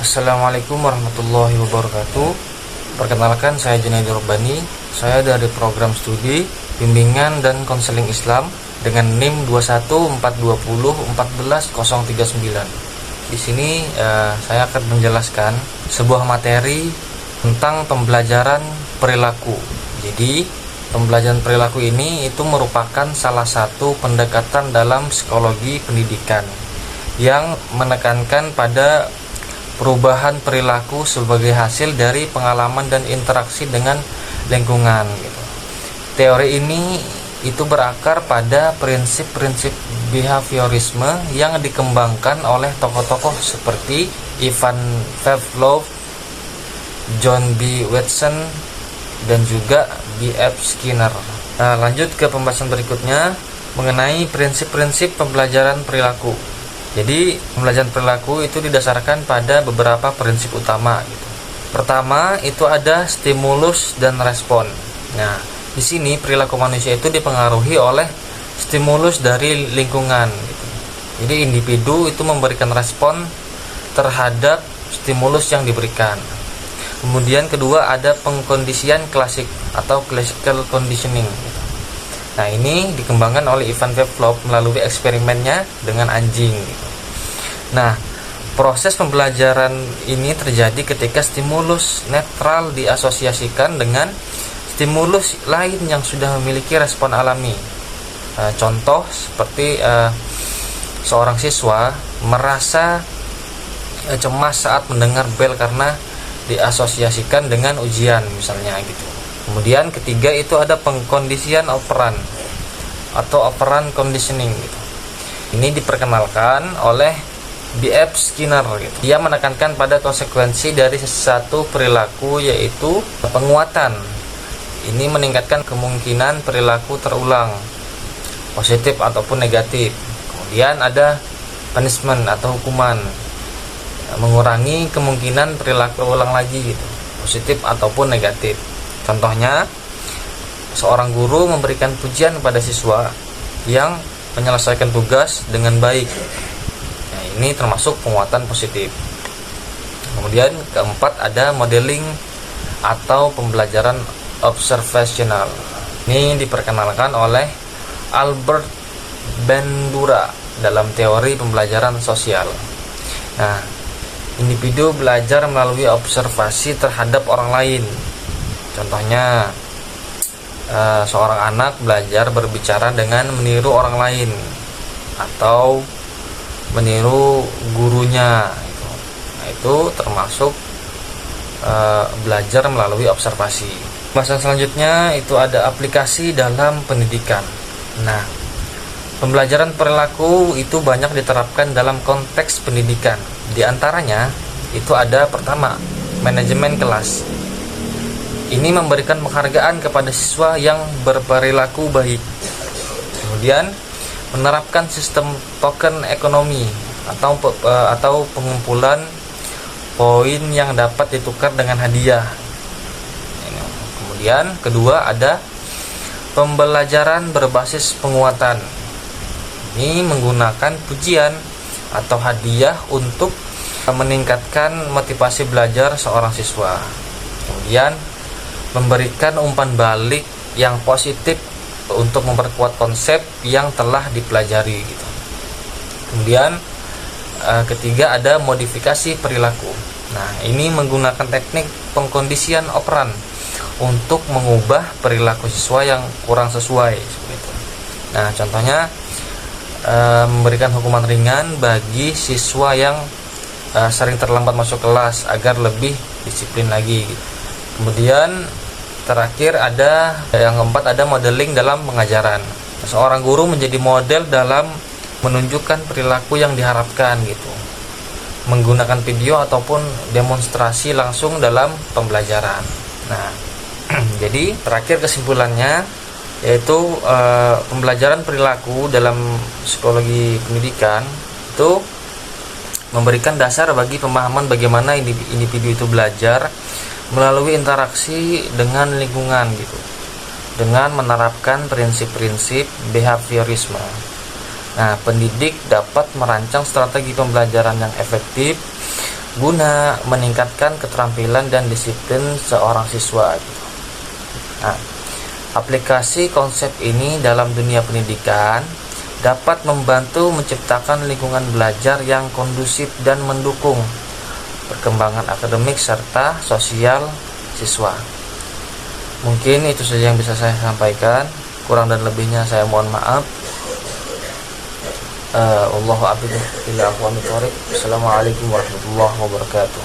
Assalamualaikum warahmatullahi wabarakatuh. Perkenalkan, saya Junaidi Robbani. Saya dari program studi bimbingan dan konseling Islam dengan NIM 21420141039. Di sini saya akan menjelaskan sebuah materi tentang pembelajaran perilaku. Jadi, pembelajaran perilaku ini itu merupakan salah satu pendekatan dalam psikologi pendidikan yang menekankan pada perubahan perilaku sebagai hasil dari pengalaman dan interaksi dengan lingkungan gitu. Teori ini itu berakar pada prinsip-prinsip behaviorisme yang dikembangkan oleh tokoh-tokoh seperti Ivan Pavlov, John B. Watson, dan juga B.F. Skinner. Nah, lanjut ke pembahasan berikutnya mengenai prinsip-prinsip pembelajaran perilaku. Jadi, pembelajaran perilaku itu didasarkan pada beberapa prinsip utama gitu. Pertama, itu ada stimulus dan respon. Nah, di sini perilaku manusia itu dipengaruhi oleh stimulus dari lingkungan gitu. Jadi, individu itu memberikan respon terhadap stimulus yang diberikan. Kemudian kedua, ada pengkondisian klasik atau classical conditioning gitu. Nah, ini dikembangkan oleh Ivan Pavlov melalui eksperimennya dengan anjing gitu. Nah, proses pembelajaran ini terjadi ketika stimulus netral diasosiasikan dengan stimulus lain yang sudah memiliki respon alami. Contoh seperti seorang siswa merasa cemas saat mendengar bel karena diasosiasikan dengan ujian misalnya gitu. Kemudian ketiga itu ada pengkondisian operan atau operant conditioning gitu. Ini diperkenalkan oleh B.F. Skinner gitu. Dia menekankan pada konsekuensi dari satu perilaku, yaitu penguatan. Ini meningkatkan kemungkinan perilaku terulang, positif ataupun negatif. Kemudian ada punishment atau hukuman, mengurangi kemungkinan perilaku ulang lagi gitu, positif ataupun negatif. Contohnya, seorang guru memberikan pujian kepada siswa yang menyelesaikan tugas dengan baik. Nah, ini termasuk penguatan positif. Kemudian keempat ada modeling atau pembelajaran observational. Ini diperkenalkan oleh Albert Bandura dalam teori pembelajaran sosial. Nah, individu belajar melalui observasi terhadap orang lain. Contohnya, seorang anak belajar berbicara dengan meniru orang lain atau meniru gurunya. Nah, itu termasuk belajar melalui observasi. Bahasan selanjutnya itu ada aplikasi dalam pendidikan. Nah, pembelajaran perilaku itu banyak diterapkan dalam konteks pendidikan. Di antaranya itu ada pertama, manajemen kelas. Ini memberikan penghargaan kepada siswa yang berperilaku baik. Kemudian menerapkan sistem token ekonomi atau pengumpulan poin yang dapat ditukar dengan hadiah. Kemudian kedua ada pembelajaran berbasis penguatan. Ini menggunakan pujian atau hadiah untuk meningkatkan motivasi belajar seorang siswa. Kemudian memberikan umpan balik yang positif untuk memperkuat konsep yang telah dipelajari gitu. Kemudian ketiga ada modifikasi perilaku. Nah, ini menggunakan teknik pengkondisian operan untuk mengubah perilaku siswa yang kurang sesuai seperti itu. Nah, contohnya memberikan hukuman ringan bagi siswa yang sering terlambat masuk kelas agar lebih disiplin lagi gitu. Kemudian terakhir ada yang keempat ada modeling dalam pengajaran. Seorang guru menjadi model dalam menunjukkan perilaku yang diharapkan gitu, menggunakan video ataupun demonstrasi langsung dalam pembelajaran. Nah, jadi terakhir kesimpulannya yaitu pembelajaran perilaku dalam psikologi pendidikan itu memberikan dasar bagi pemahaman bagaimana individu itu belajar melalui interaksi dengan lingkungan gitu, dengan menerapkan prinsip-prinsip behaviorisme. Nah, pendidik dapat merancang strategi pembelajaran yang efektif guna meningkatkan keterampilan dan disiplin seorang siswa gitu. Nah, aplikasi konsep ini dalam dunia pendidikan dapat membantu menciptakan lingkungan belajar yang kondusif dan mendukung perkembangan akademik serta sosial siswa. Mungkin itu saja yang bisa saya sampaikan. Kurang dan lebihnya saya mohon maaf. Allahu a'lam billahil taufiq. Assalamualaikum warahmatullahi wabarakatuh.